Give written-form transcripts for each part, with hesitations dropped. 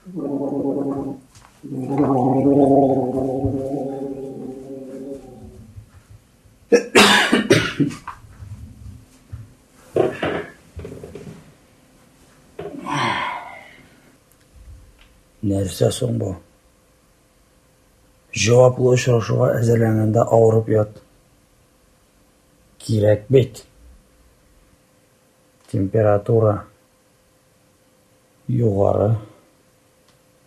Нәрсе соң бұл? Жауаплы ұшырашуға әзірленгенде ауырып ят. Керек бет. Температура юғары,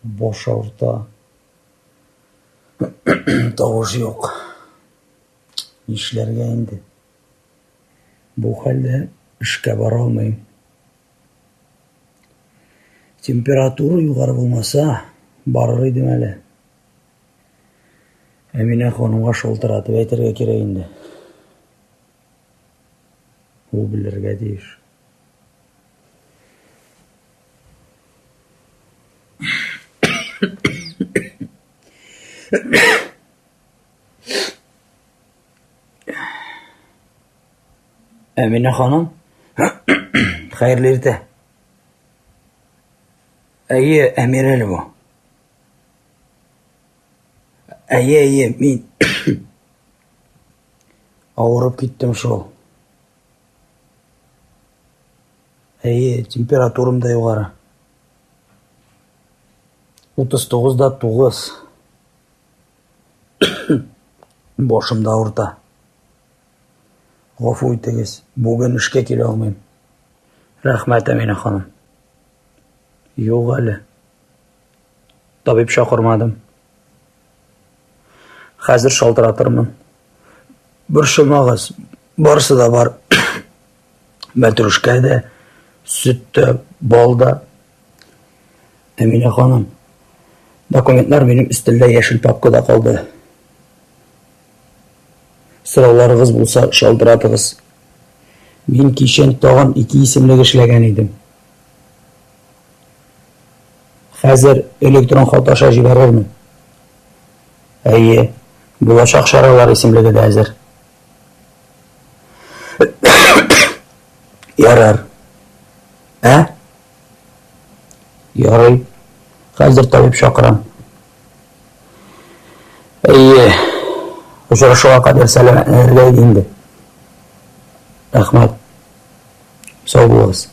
бош ауырта, тавыш жоқ. Ишләргә инде. Бұл хәлдә эшкә бара алмыйм. Температура юғары булмаса, барыр идем әле. Әминә ханымга шалтыратып әйтергә кирәк инде. Ул белергә тиеш. Әминә ханым, хәерле иртә. Әйе, Әмир әле бу. Әйе, мин авырып киттем шул. Әйе, температурам да югары. 39.9. Башым да авырта. Гафу итегез, бүген эшкә килә алмыйм. Рәхмәт, Әминә ханым. Юк әле. Табиб чакырмадым. Хәзер шалтыратырмын. Борчылмагыз, барысы да бар. Мәтрүшкә дә, сөт тә, бал да. Әминә ханым, документлар минем өстәлдә яшел папкада калды. Сорауларыгыз булса, шалтыратыгыз. Мин кичен тагын 2 исемлек эшләгән идем. Хәзер электрон хат аша җибәрермен. Әйе, булачак чаралар исемлеге дә әзер. Ярар. Ярый. Хәзер табиб чакырам. Әйе. Очрашуга кадәр сәламәтләргә инде. Рәхмәт. Сау булыгыз.